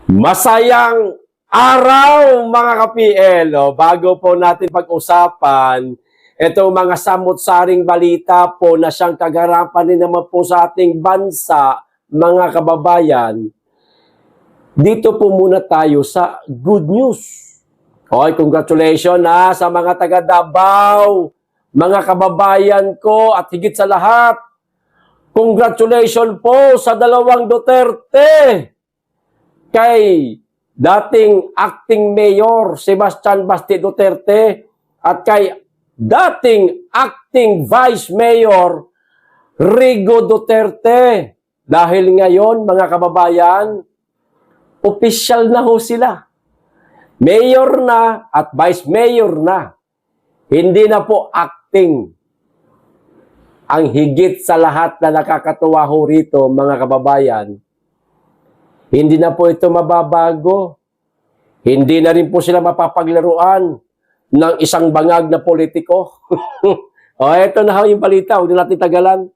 Masayang araw mga ka-PL. Bago po natin pag-usapan itong mga samot-saring balita po na siyang kagarapan din naman po sa ating bansa, mga kababayan, dito po muna tayo sa good news. Okay, congratulations sa mga taga Davao, mga kababayan ko, at higit sa lahat, congratulations po sa dalawang Duterte. Kay dating acting mayor Sebastian Basti Duterte at kay dating acting vice mayor Rigo Duterte. Dahil ngayon, mga kababayan, opisyal na ho sila. Mayor na at vice mayor na. Hindi na po acting. Ang higit sa lahat na nakakatuwa ho rito, mga kababayan, hindi na po ito mababago. Hindi na rin po sila mapapaglaruan ng isang bangag na politiko. Ito na yung balita. Huwag na natin tagalan.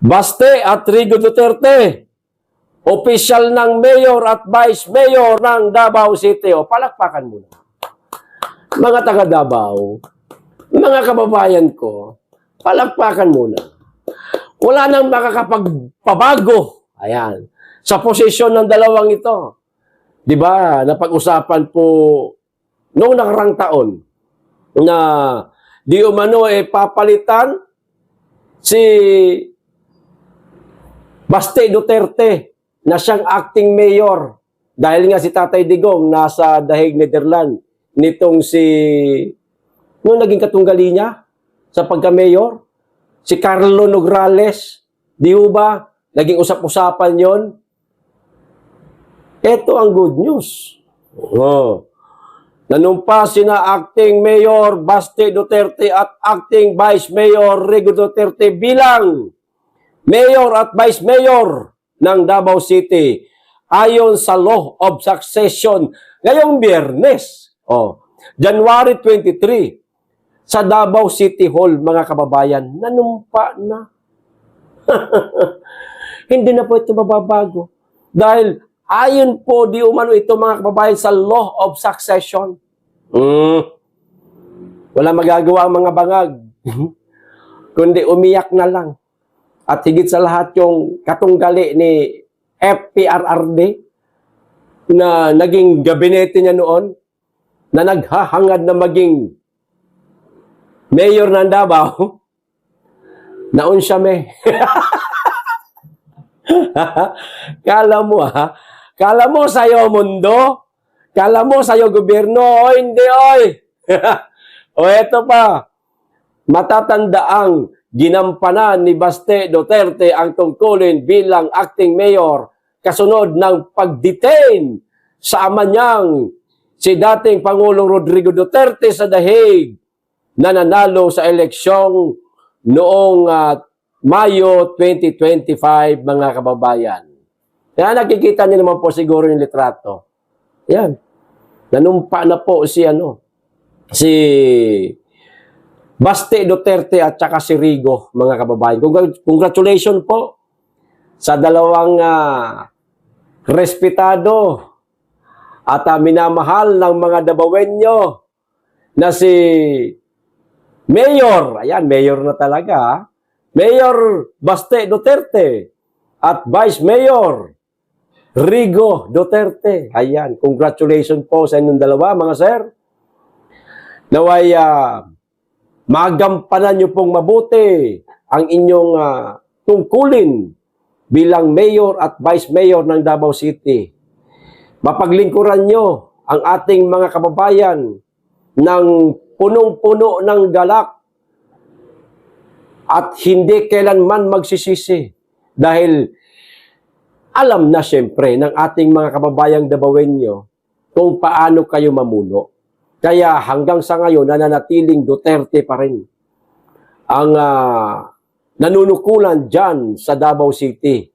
Baste at Rigo Duterte, opisyal ng mayor at vice mayor ng Davao City. Palakpakan muna. Mga taga Davao, mga kababayan ko, palakpakan muna. Wala nang makakapagpabago. Ayan. Sa posisyon ng dalawang ito. Di ba? Napag-usapan po noong nakarang taon na di umano papalitan si Baste Duterte na siyang acting mayor. Dahil nga si Tatay Digong nasa The Hague, Netherlands. Nitong nung naging katunggali niya sa pagka-mayor, si Carlo Nograles. Di ba? Naging usap-usapan yon. Ito ang good news. Nanumpa sina acting mayor Baste Duterte at acting vice mayor Rigo Duterte bilang mayor at vice mayor ng Davao City ayon sa Law of Succession ngayong Biyernes, January 23, sa Davao City Hall, mga kababayan. Nanumpa na. Hindi na po ito mababago. Dahil ayon po di umano ito, mga kababayan, sa Law of Succession. Wala magagawa ang mga bangag. Kundi umiyak na lang. At higit sa lahat yung katunggali ni FPRRD na naging gabinete niya noon, na naghahangad na maging mayor ng Davao. Naon siya Kala mo Kala mo sa'yo mundo? Kala mo sa'yo gobyerno? Hindi, eto pa. Matatandaang ginampanan ni Baste Duterte ang tungkulin bilang acting mayor kasunod ng pag-detain sa ama niyang si dating Pangulong Rodrigo Duterte sa The Hague na nanalo sa eleksyong noong Mayo 2025, mga kababayan. Yan, nakikita niyo naman po siguro yung litrato. Yan. Nanumpa na po si Baste Duterte at saka si Rigo, mga kababayan. Congratulations po sa dalawang respetado at minamahal ng mga Davaoenyo na si Mayor, ayan, Mayor na talaga, Mayor Baste Duterte at Vice Mayor Rigo Duterte. Ayan, congratulations po sa inyong dalawa, mga sir. Naway magampanan nyo pong mabuti ang inyong tungkulin bilang Mayor at Vice Mayor ng Davao City. Mapaglingkuran nyo ang ating mga kababayan ng punong-puno ng galak at hindi kailanman magsisisi. Dahil alam na siyempre ng ating mga kababayang Davaoenyo kung paano kayo mamuno. Kaya hanggang sa ngayon, nananatiling Duterte pa rin ang nanunukulan dyan sa Davao City.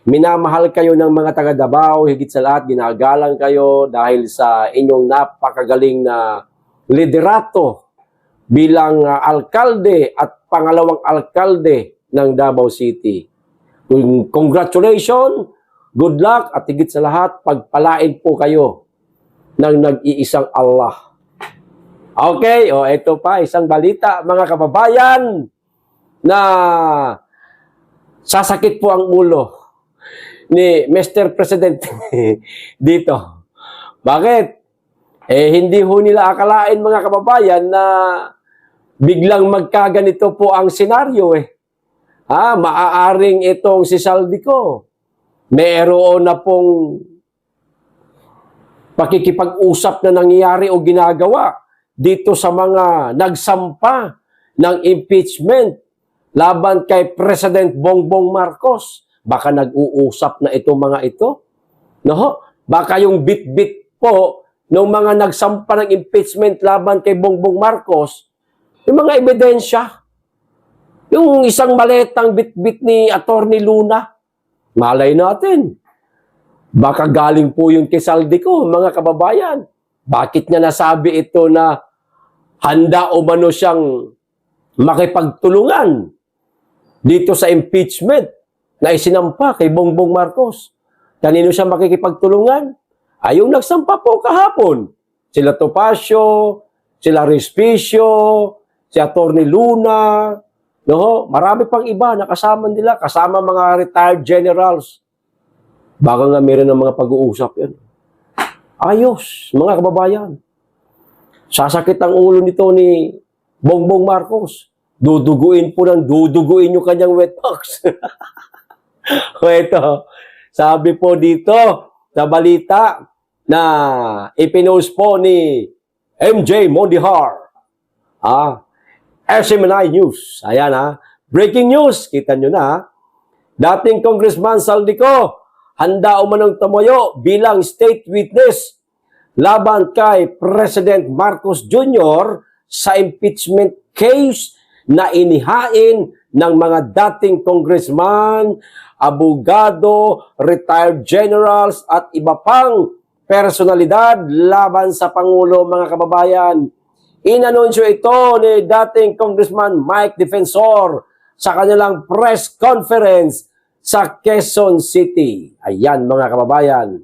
Minamahal kayo ng mga taga Davao, higit sa lahat, ginagalang kayo dahil sa inyong napakagaling na liderato bilang alkalde at pangalawang alkalde ng Davao City. Congratulations good luck at higit sa lahat, pagpalain po kayo ng nag-iisang Allah. Okay, ito pa, isang balita, mga kababayan, na sasakit po ang ulo ni Mr. President dito. Bakit? Hindi ho nila akalain, mga kababayan, na biglang magkaganito po ang senaryo maaaring itong si Saldico, meron na pong pakikipag-usap na nangyayari o ginagawa dito sa mga nagsampa ng impeachment laban kay President Bongbong Marcos. Baka nag-uusap na itong mga ito. No? Baka yung bit-bit po ng mga nagsampa ng impeachment laban kay Bongbong Marcos, yung mga ebidensya, yung isang maletang bit-bit ni Atty. Luna, malay natin. Baka galing po yung kay Saldico, mga kababayan. Bakit niya nasabi ito na handa o mano siyang makipagtulungan dito sa impeachment na isinampa kay Bongbong Marcos? Kanino siya makikipagtulungan? Yung nagsampa po kahapon. Sila Topacio, sila Respicio, si Atty. Luna, marami pang iba na kasama nila, kasama mga retired generals. Baka nga meron ng mga pag-uusap yan. Ayos, mga kababayan. Sasakit ang ulo nito ni Bongbong Marcos. Duduguin po ng duduguin yung kanyang wet box. Ito, sabi po dito sa balita na ipinost po ni MJ Mondihar. SMNI News. Ayan breaking news. Kita nyo na dating Congressman Saldico handa umanong tumayo bilang state witness laban kay President Marcos Jr. sa impeachment case na inihain ng mga dating congressman, abogado, retired generals at iba pang personalidad laban sa Pangulo, mga kababayan. Inanunsyo ito ni dating Congressman Mike Defensor sa kanilang press conference sa Quezon City. Ayan, mga kababayan.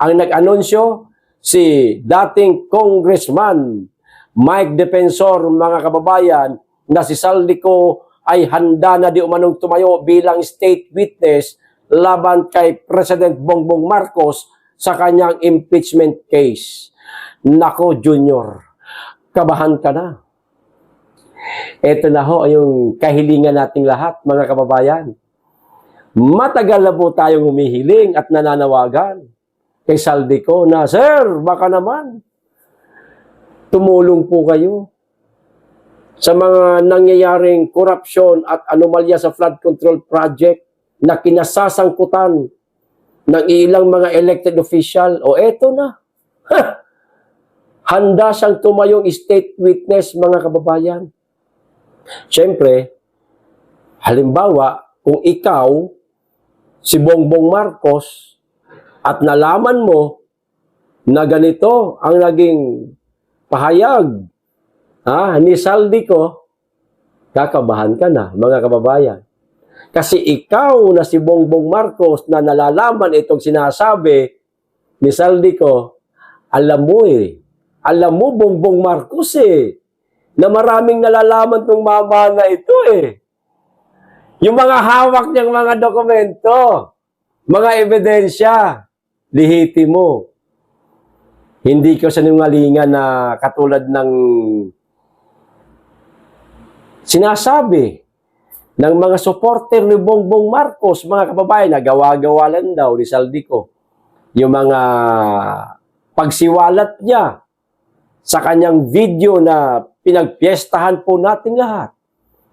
Ang nag-anunsyo, si dating Congressman Mike Defensor, mga kababayan, na si Saldico ay handa na di umanong tumayo bilang state witness laban kay President Bongbong Marcos sa kanyang impeachment case. Nako, Junior, kabahan ka na. Ito na ho yung kahilingan nating lahat, mga kababayan. Matagal na po tayong humihiling at nananawagan kay Saldico na, Sir, baka naman tumulong po kayo sa mga nangyayaring korupsyon at anomalya sa flood control project na kinasasangkutan ng ilang mga elected official. O eto na. Handa siyang tumayong state witness, mga kababayan. Siyempre, halimbawa, kung ikaw, si Bongbong Marcos, at nalaman mo na ganito ang naging pahayag ni Saldico, kakabahan ka na, mga kababayan. Kasi ikaw na si Bongbong Marcos na nalalaman itong sinasabi ni Saldico, alam mo alam mo, Bongbong Marcos na maraming nalalaman tong mama na ito Yung mga hawak niyang mga dokumento, mga ebidensya, lihiti mo. Hindi ko sinungalingan na katulad ng sinasabi ng mga supporter ni Bongbong Marcos, mga kababayan, na gawa-gawa lang daw ni Saldico. Yung mga pagsiwalat niya sa kanyang video na pinagpiestahan po natin lahat.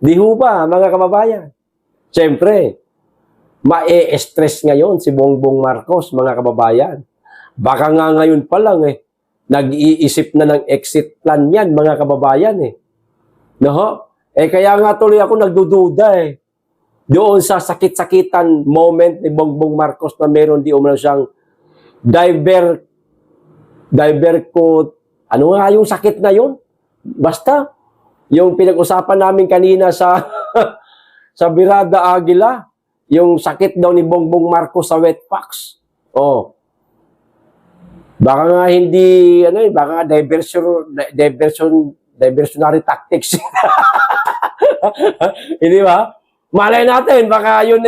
Di ho ba, mga kababayan? Siyempre, ma-e-stress ngayon si Bongbong Marcos, mga kababayan. Baka nga ngayon pa lang nag-iisip na ng exit plan yan, mga kababayan No? Kaya nga tuloy ako nagdududa doon sa sakit-sakitan moment ni Bongbong Marcos na meron di umano siyang divercoat. Ano nga yung sakit na yun? Basta, yung pinag-usapan namin kanina sa sa Birada Aguila, yung sakit daw ni Bongbong Marcos sa wetbox. Oh. Baka nga hindi, baka nga diversionary tactics. Hindi ba? Malay natin, baka yun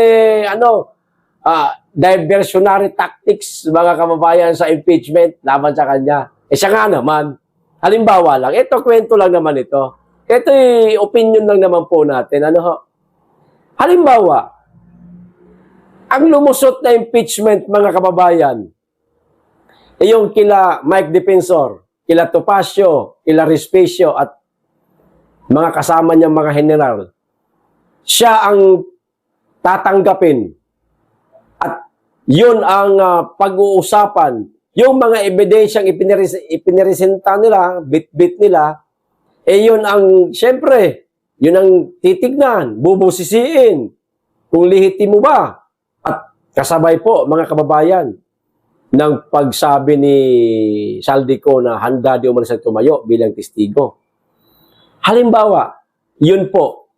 diversionary tactics, mga kababayan, sa impeachment laban sa kanya. Siya nga naman, halimbawa lang, ito, kwento lang naman ito. Ito opinion lang naman po natin. Halimbawa, ang lumusot na impeachment, mga kababayan, yung kila Mike Defensor, kila Topacio, kila Respicio, at mga kasama niyang mga general, siya ang tatanggapin. At yun ang pag-uusapan. Yung mga ebidensyang ipiniresenta nila, bit-bit nila, yun ang, syempre, yun ang titignan, bubusisiin, kung lihitimo ba. At kasabay po, mga kababayan, ng pagsabi ni Saldico na handa di umalis at tumayo bilang testigo. Halimbawa, yun po,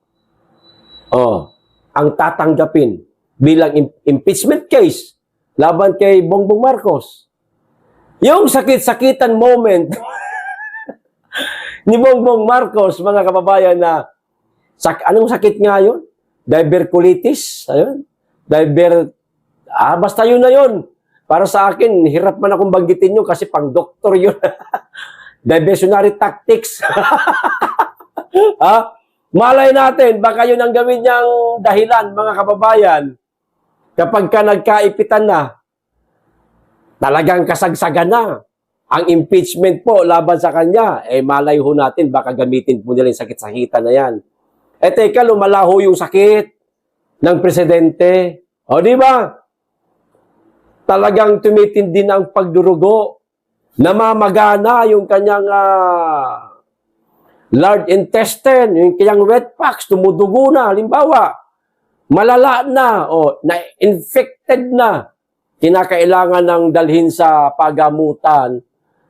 ang tatanggapin bilang impeachment case laban kay Bongbong Marcos. Yung sakit-sakitan moment ni Bongbong Marcos, mga kababayan, na anong sakit nga yun? Diverculitis? Ayun. Basta yun na yun. Para sa akin, hirap man akong banggitin nyo kasi pang doktor yun. Diversionary tactics. Malay natin, baka yun ang gawin niyang dahilan, mga kababayan. Kapag ka nagkaipitan na, talagang kasagsagan na ang impeachment po laban sa kanya, malay ho natin, baka gamitin po nila yung sakit-sakitan na yan. Teka, lumalaho yung sakit ng presidente. O, di ba? Talagang tumitindi na ang pagdurugo. Namamagana yung kanyang large intestine, yung kanyang wetbox, tumudugo na. Halimbawa, malala na, na-infected na. Kinakailangan ng dalhin sa pagamutan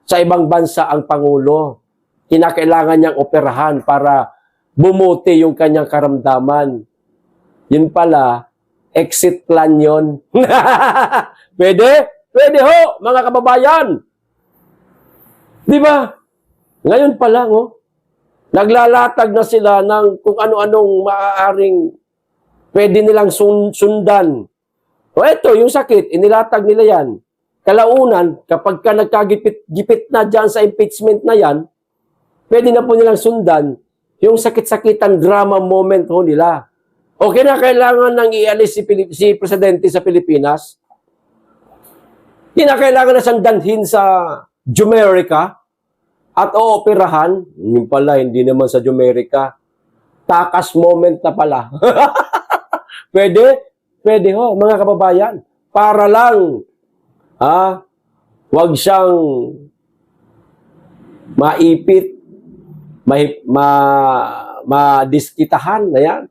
sa ibang bansa ang Pangulo. Kinakailangan niyang operahan para bumuti yung kanyang karamdaman. Yun pala, exit plan yun. Pwede? Pwede ho, mga kababayan. Di ba? Ngayon pa lang, naglalatag na sila ng kung ano-anong maaaring pwede nilang sundan. Eto, yung sakit, inilatag nila yan. Kalaunan, kapag ka nagkagipit na dyan sa impeachment na yan, pwede na po nilang sundan yung sakit-sakitan drama moment ho nila. Okay na kailangan nang ialis si Presidente sa Pilipinas? Kinakailangan na siyang dalhin sa Jumerica at ooperahan. Yung pala, hindi naman sa Jumerica. Takas moment na pala. Pwede? Pwede ho, mga kababayan. Para lang, wag siyang maipit, madiskitahan na yan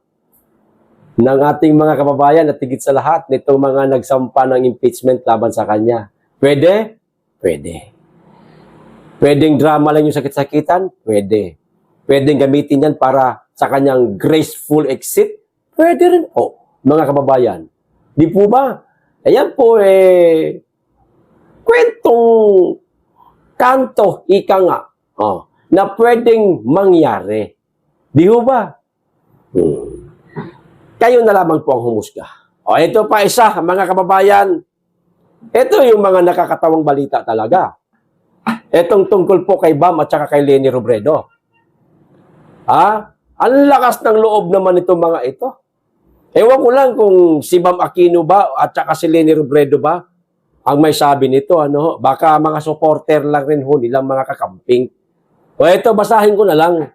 ng ating mga kababayan at higit sa lahat nitong mga nagsampa ng impeachment laban sa kanya. Pwede? Pwede. Pwedeng drama lang yung sakit-sakitan? Pwede. Pwedeng gamitin yan para sa kanyang graceful exit? Pwede rin po, mga kababayan. Di po ba? Ayan po, kwentong kanto, ika nga, na pwedeng mangyari. Di ho ba? Kayo na lamang po ang humusga. Ito pa isa, mga kababayan. Ito yung mga nakakatawang balita talaga. Itong tungkol po kay Bam at saka kay Leni Robredo. Ang lakas ng loob naman itong mga ito. Ewan ko lang kung si Bam Aquino ba at saka si Leni Robredo ba ang may sabi nito. Baka mga supporter lang rin ho nilang mga kakamping. Ito, basahin ko na lang.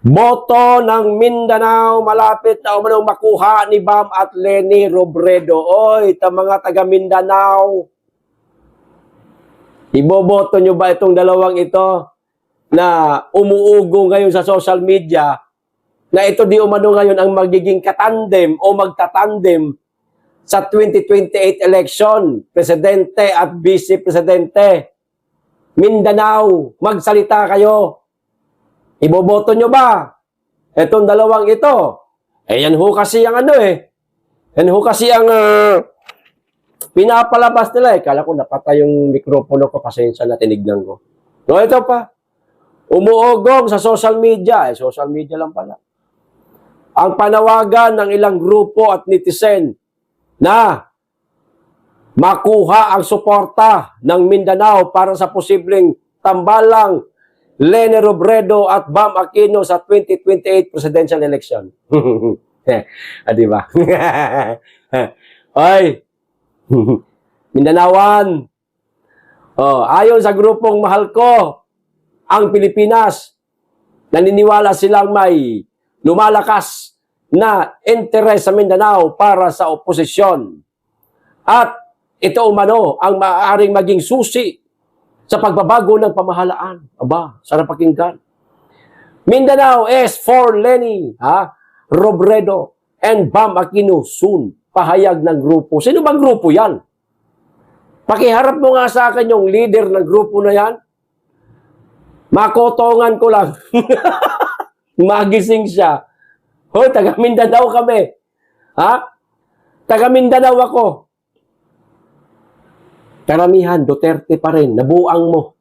Boto ng Mindanao, malapit na umanong makuha ni Bam at Leni Robredo. Oy, mga taga Mindanao, iboboto nyo ba itong dalawang ito na umuugo ngayon sa social media na ito di umano ngayon ang magiging katandem o magtatandem sa 2028 election, presidente at vice-presidente? Mindanao, magsalita kayo. Iboboto nyo ba itong dalawang ito? Eh, yan ho kasi ang yan ho kasi ang pinapalabas nila eh. Kala ko napatay yung mikropono ko, pasensya na tinignan ko. So, ito pa. Umuugong sa social media. Eh, social media lang pala. Ang panawagan ng ilang grupo at netizen na makuha ang suporta ng Mindanao para sa posibleng tambalang Leni Robredo at Bam Aquino sa 2028 presidential election. Di ba? Oy, Mindanawan. Oh, ayon sa grupong Mahal Ko, ang Pilipinas, naniniwala silang may lumalakas na interes sa Mindanao para sa oposisyon. At ito umano ang maaaring maging susi sa pagbabago ng pamahalaan. Aba, sarap pakinggan. Mindanao is for Leni Robredo and Bam Aquino soon. Pahayag ng grupo. Sino bang grupo yan? Pakiharap mo nga sa akin yung leader ng grupo na yan. Makotongan ko lang. Magising siya. Hoy, taga Mindanao kami. Taga Mindanao ako. Karamihan, Duterte pa rin. Nabuang mo.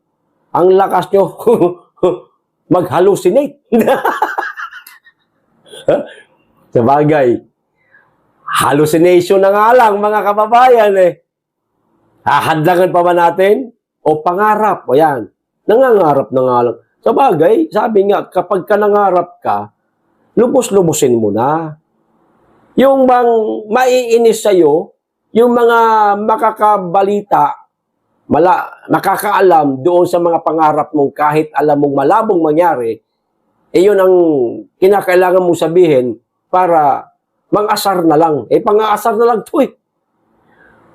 Ang lakas nyo. Mag-hallucinate. Sa bagay. Hallucination na nga lang, mga kababayan eh. Hahadlangan pa ba natin? O pangarap? O yan. Nangangarap na nga lang. Sa bagay, sabi nga, kapag ka nangarap ka, lubos-lubusin mo na. Yung bang maiinis sa'yo, yung mga makakabalita, nakakaalam doon sa mga pangarap mong kahit alam mong malabong mangyari, eh yun ang kinakailangan mong sabihin para mang-asar na lang. Eh, pang-aasar na lang to eh.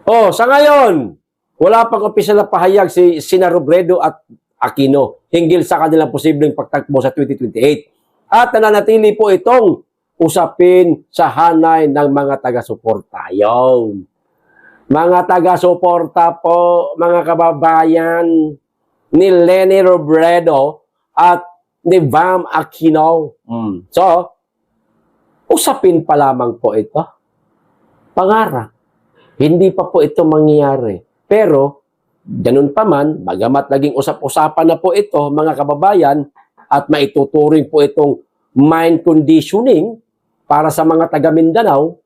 Oh, sa ngayon, wala pang opisyal na pahayag si Sina Robredo at Aquino hinggil sa kanilang posibleng pagtakbo sa 2028. At nananatili po itong usapin sa hanay ng mga taga-suporta. Yun. Mga taga-suporta po, mga kababayan ni Leni Robredo at ni Bam Aquino. So, usapin pa lamang po ito. Pangarap. Hindi pa po ito mangyayari. Pero, ganun pa man, bagamat naging usap-usapan na po ito, mga kababayan, at maituturing po itong mind conditioning para sa mga taga Mindanao,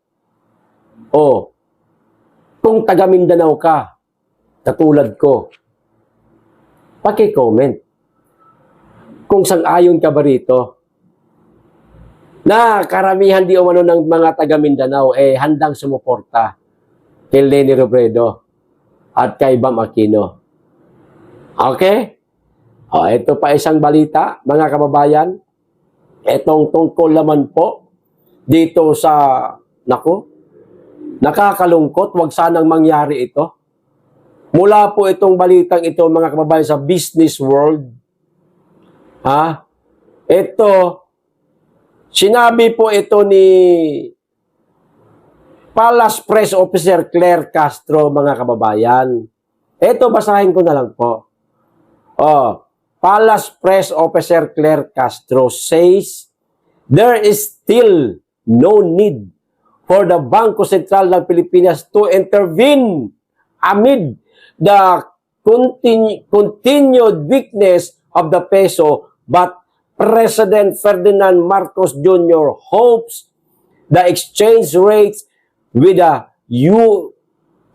kung taga Mindanao ka, katulad ko, paki-comment. Kung sang-ayon ka ba rito, na karamihan di umano ng mga taga Mindanao handang sumuporta kay Leni Robredo at kay Bam Aquino. Okay? Ito pa isang balita, mga kababayan. Itong tungkol naman po dito sa, nakakalungkot, wag sanang mangyari ito. Mula po itong balitang ito, mga kababayan, sa business world. Ito, sinabi po ito ni Palace Press Officer Claire Castro, mga kababayan. Ito, basahin ko na lang po. Palace Press Officer Claire Castro says, there is still no need for the Bangko Sentral ng Pilipinas to intervene amid the continued weakness of the peso, but President Ferdinand Marcos Jr. hopes the exchange rates with the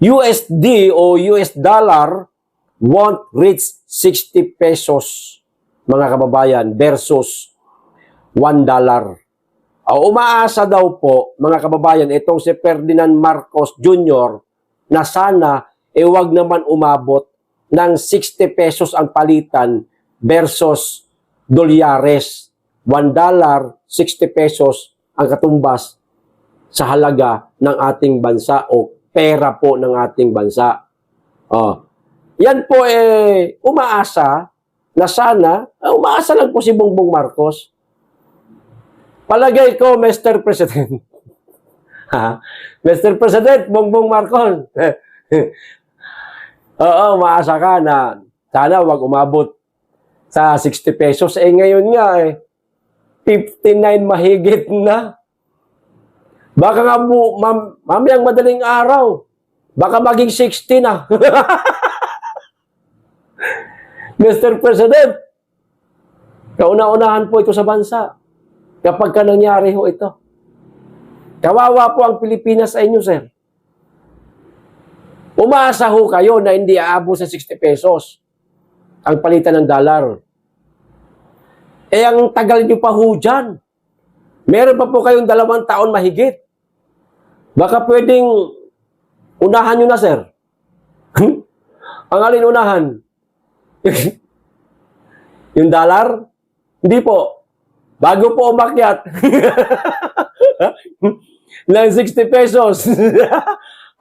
USD o US dollar won't reach 60 pesos, mga kababayan, versus $1. Umaasa daw po, mga kababayan, itong si Ferdinand Marcos Jr. na sana wag naman umabot ng 60 pesos ang palitan versus dolyares. $1, 60 pesos ang katumbas sa halaga ng ating bansa o pera po ng ating bansa. Yan po umaasa na sana, umaasa lang po si Bongbong Marcos. Palagay ko, Mr. President. Mr. President, Bongbong Marcos. Umaasa ka na sana wag umabot sa 60 pesos. Ngayon nga, 59 mahigit na. Baka nga mamayang madaling araw, baka maging 60 na. Mr. President, kauna-unahan po ito sa bansa kapag ka nangyari ho ito. Kawawa po ang Pilipinas sa inyo, sir. Umaasa ho kayo na hindi aabot sa 60 pesos ang palitan ng dollar. Eh, ang tagal nyo pa ho dyan. Meron pa po kayong 2 taon mahigit. Baka pwedeng unahan nyo na, sir. Ang alin unahan? Yung dollar? Hindi po. Bago po umakyat ng 60 pesos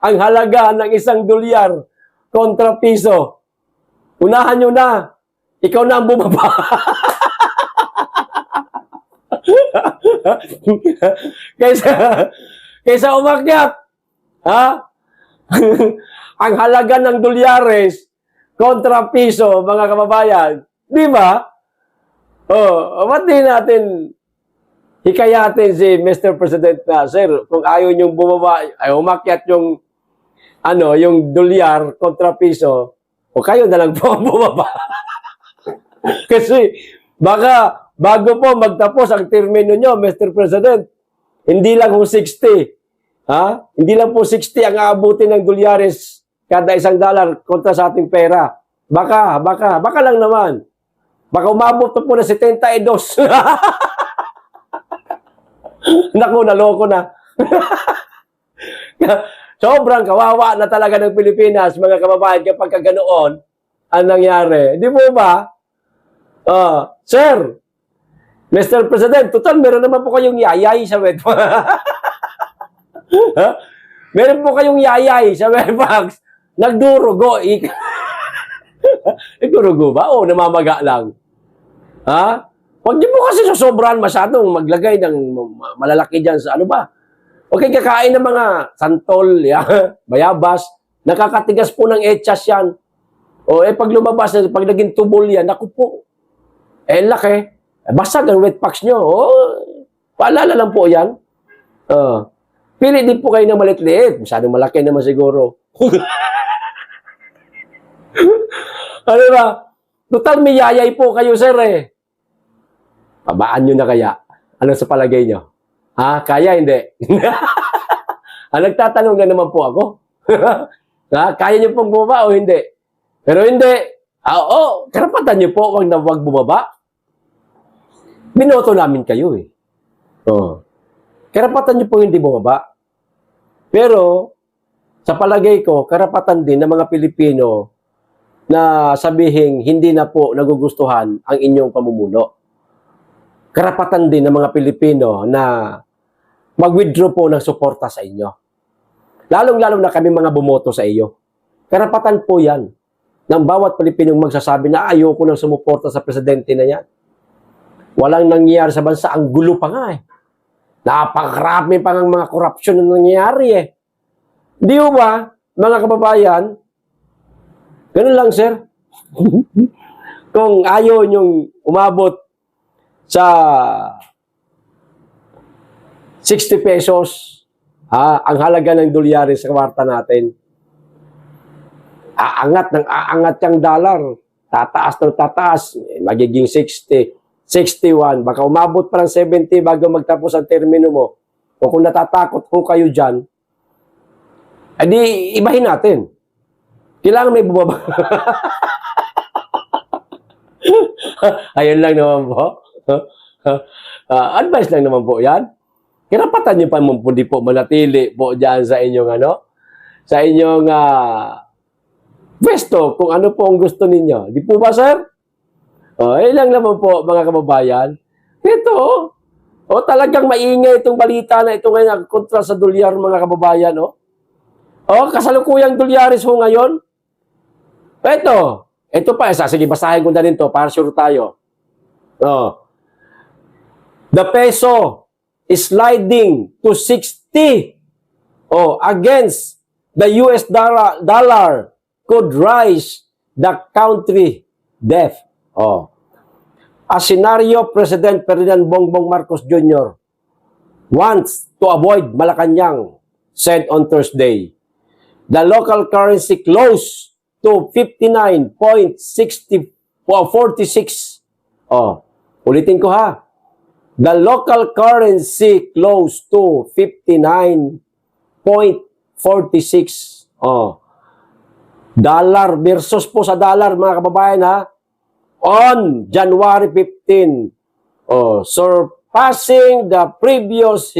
ang halaga ng $1 kontra piso. Unahan nyo na. Ikaw na ang bumaba. kaysa umakyat. Ha? Ang halaga ng $, kontra piso, mga kababayan. Di ba? Oh, ba't di natin hikayatin si Mr. President na, sir, kung ayaw niyong bumaba, ay umakyat yung yung $, kontra piso, o kayo na lang po ang bumaba. Kasi, baka, bago po magtapos ang termino nyo, Mr. President, hindi lang po 60. Ha? Hindi lang po 60 ang aabutin ng dolyares kada $1 kontra sa ating pera. Baka lang naman. Baka umabot po na 72. Naku, naloko na. Sobrang kawawa na talaga ng Pilipinas, mga kababayan, kapag ganoon ang nangyari. Di po ba? Sir, Mr. President, total, meron naman po kayong yayay sa Webbox. Meron po kayong yayay sa Webbox. Nagdurugo. Nagdurugo ba? O namamaga lang? Ha? Huwag niyo po kasi sosobrahan masyadong maglagay ng malalaki dyan sa ano ba? Okay, kakain ng mga santol, bayabas, nakakatigas po ng etchas yan. O pag lumabas, pag naging tubol yan, naku po, laki. Basag ang wet packs nyo. Paalala lang po yan. Pili din po kayo ng malit-liit. Masyadong malaki naman siguro. Ano ba? Total may yayay po kayo, sir eh. Pabaan nyo na kaya? Ano sa palagay nyo? Ha? Kaya hindi? Nagtatanong na naman po ako. Kaya nyo pong bumaba o hindi? Pero hindi. Karapatan nyo po wag bumaba. Binoto namin kayo eh. Karapatan nyo po hindi bumaba. Pero, sa palagay ko, karapatan din ng mga Pilipino na sabihin hindi na po nagugustuhan ang inyong pamumuno. Karapatan din ng mga Pilipino na mag-withdraw po ng suporta sa inyo. Lalong-lalo na kami mga bumoto sa iyo. Karapatan po yan ng bawat Pilipinong magsasabi na ayoko nang sumuporta sa presidente na yan. Walang nangyayari sa bansa. Ang gulo pa nga eh. Napakarami pa ng mga korupsyon na nangyayari eh. Di ba, mga kababayan? Ganun lang, sir. Kung ayaw nyong umabot sa 60 pesos, ang halaga ng $, sa kwarta natin, aangat yung dollar. Tataas ng tataas. Magiging 60, 61. Baka umabot pa ng 70 bago magtapos ang termino mo. O kung natatakot po kayo dyan, edi ibahin natin. Kailangan may bumaba. Ayun lang naman po. Advice lang naman po yan. Karapatan niyo pa po di po manatili po dyan sa inyong sa inyong pwesto kung ano po ang gusto ninyo. Di po ba, sir? Ayun lang naman po, mga kababayan. Ito, talagang maingay itong balita na ito ngayon kontra sa dolyar, mga kababayan. Kasalukuyang dolyares ho ngayon. Ito pa, sige, basahin ko na rin to para sure tayo. The peso is sliding to 60 against the US dollar could rise the country debt. A scenario President Ferdinand Bongbong Marcos Jr. wants to avoid Malacanang, said on Thursday. The local currency closed to 59.46. Oh, ulitin ko ha. The local currency closed to 59.46. Oh. Dollar versus po sa dollar, mga kababayan ha. On January 15. Oh, surpassing the previous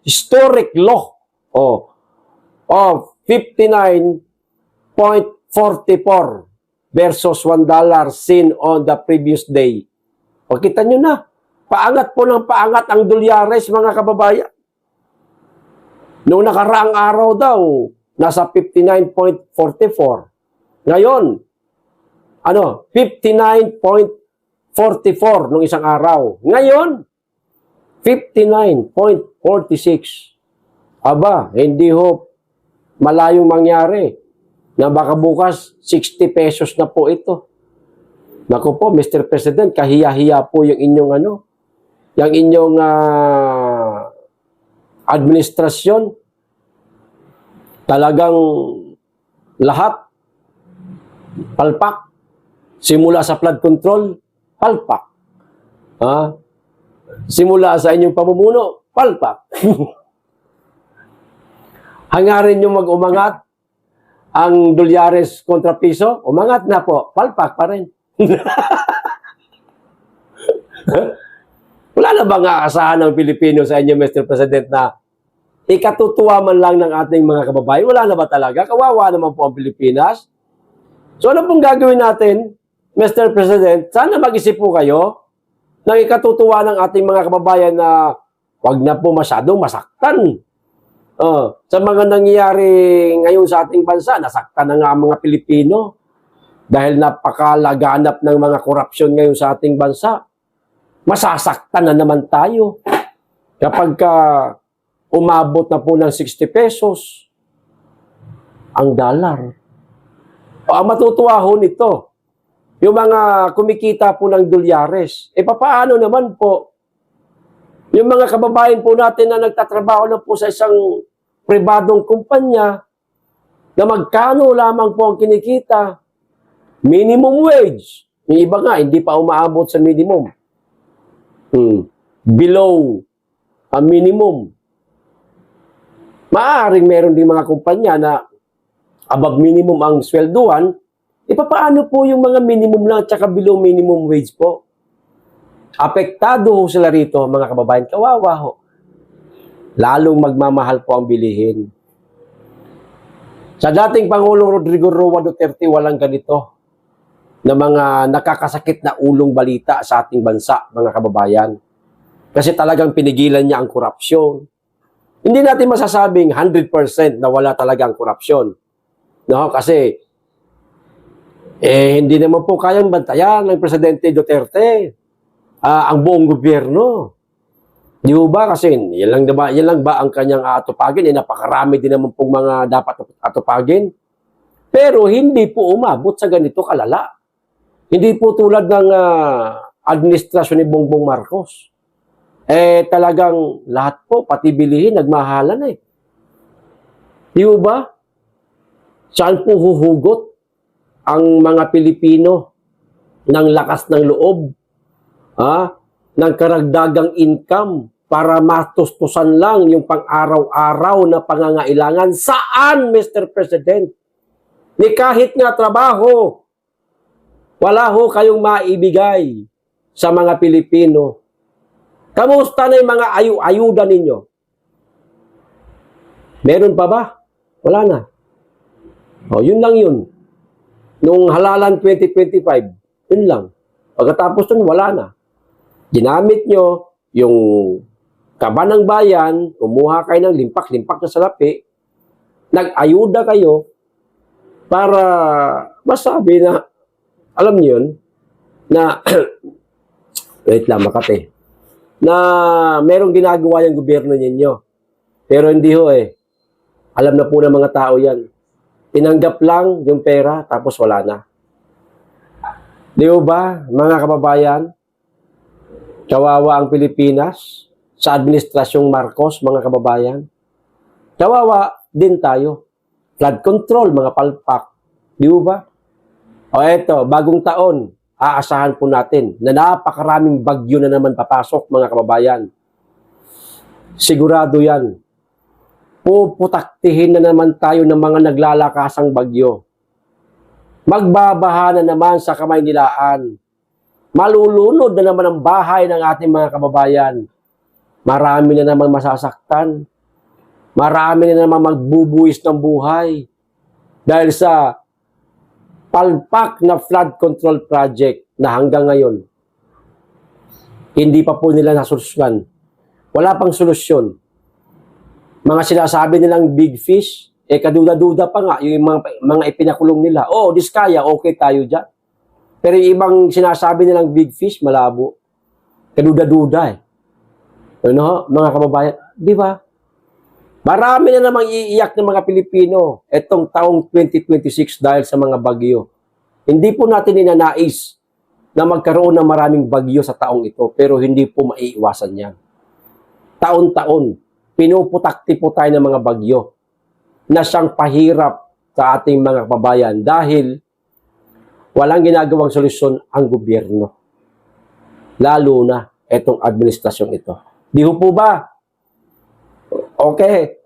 historic low of 59.44 versus $1 seen on the previous day. O kita nyo na, paangat po ng paangat ang dolyares, mga kababayan. Noong nakaraang araw daw, nasa 59.44. Ngayon, 59.44 nung isang araw. Ngayon, 59.46. Aba, hindi ho malayong mangyari na baka bukas 60 pesos na po ito. Naku po, Mr. President, kahiya-hiya po yung inyong yung inyong administrasyon. Talagang lahat palpak. Simula sa flood control, palpak. Simula sa inyong pamumuno, palpak. Hangarin nyo mag-umangat ang dolyares kontra piso, umangat na po, palpak pa rin. Wala na bang aasahan ng Pilipino sa inyo, Mr. President, na ikatutuwa man lang ng ating mga kababayan? Wala na ba talaga? Kawawa naman po ang Pilipinas. So ano pong gagawin natin, Mr. President? Sana mag-isip po kayo ng ikatutuwa ng ating mga kababayan na wag na po masyadong masaktan. Sa mga nangyayari ngayon sa ating bansa, nasaktan na nga ang mga Pilipino dahil napakalaganap ng mga korupsyon ngayon sa ating bansa. Masasaktan na naman tayo kapag umabot na po ng 60 pesos ang dollar. Ang matutuwa ho nito, yung mga kumikita po ng dolyares, papaano naman po yung mga kababayan po natin na nagtatrabaho na po sa isang pribadong kumpanya na magkano lamang po ang kinikita? Minimum wage. Yung iba nga, hindi pa umaabot sa minimum. Below a minimum. Maaaring meron din mga kumpanya na above minimum ang swelduhan, papaano po yung mga minimum lang at saka below minimum wage po? Apektado ho sila rito, mga kababayan. Kawawa ho. Lalong magmamahal po ang bilihin. Sa dating Pangulong Rodrigo Roa Duterte, walang ganito na mga nakakasakit na ulong balita sa ating bansa, mga kababayan. Kasi talagang pinigilan niya ang korupsyon. Hindi natin masasabing 100% na wala talagang korupsyon. No? Kasi hindi naman po kayang bantayan ng Presidente Duterte ang buong gobyerno. Di ba? Kasi yan lang ba ang kanyang atupagin? Napakarami din naman pong mga dapat atupagin. Pero hindi po umabot sa ganito kalala. Hindi po tulad ng administrasyon ni Bongbong Marcos. Talagang lahat po, pati bilihin, nagmahalan eh. Di ba? Saan po huhugot ang mga Pilipino ng lakas ng loob? Ng karagdagang income para matustusan lang yung pang-araw-araw na pangangailangan. Saan, Mr. President? Ni kahit nga trabaho, wala ho kayong maibigay sa mga Pilipino. Kamusta na yung mga ayuda ninyo? Meron pa ba? Wala na. Yun lang yun. Nung halalan 2025, yun lang. Pagkatapos nun, wala na. Ginamit nyo yung kaba ng bayan, kumuha kayo ng limpak-limpak na salapi, nag-ayuda kayo para masabi na, alam nyo yun, na, wait lang, Makate, na merong ginagawa yung gobyerno ninyo. Pero hindi ho alam na po ng mga tao yan. Tinanggap lang yung pera, tapos wala na. Di ba, mga kababayan? Kawawa ang Pilipinas sa administrasyong Marcos, mga kababayan. Kawawa din tayo. Flood control, mga palpak. Di ba? O eto, bagong taon, aasahan po natin na napakaraming bagyo na naman papasok, mga kababayan. Sigurado yan. Puputaktihin na naman tayo ng mga naglalakasang bagyo. Magbabaha na naman sa Kamaynilaan. Malulunod na naman ang bahay ng ating mga kababayan. Marami na naman masasaktan. Marami na naman magbubuwis ng buhay. Dahil sa palpak na flood control project na hanggang ngayon, hindi pa po nila nasolusyonan. Wala pang solusyon. Mga sinasabi nilang big fish, kaduda-duda pa nga yung mga ipinakulong nila. Oh, diskaya, okay tayo dyan. Pero yung ibang sinasabi nilang big fish, malabo. Kaduda-duda eh. Ano, mga kababayan? Di ba? Marami na namang iiyak ng mga Pilipino etong taong 2026 dahil sa mga bagyo. Hindi po natin ninanais na magkaroon ng maraming bagyo sa taong ito, pero hindi po maiiwasan yan. Taon-taon, pinuputakti po tayo ng mga bagyo na siyang pahirap sa ating mga kababayan dahil walang ginagawang solusyon ang gobyerno. Lalo na itong administrasyong ito. Di po ba? Okay.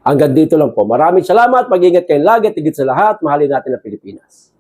Hanggang dito lang po. Maraming salamat. Mag-ingat kayo lagi. Tigit sa lahat. Mahalin natin ang Pilipinas.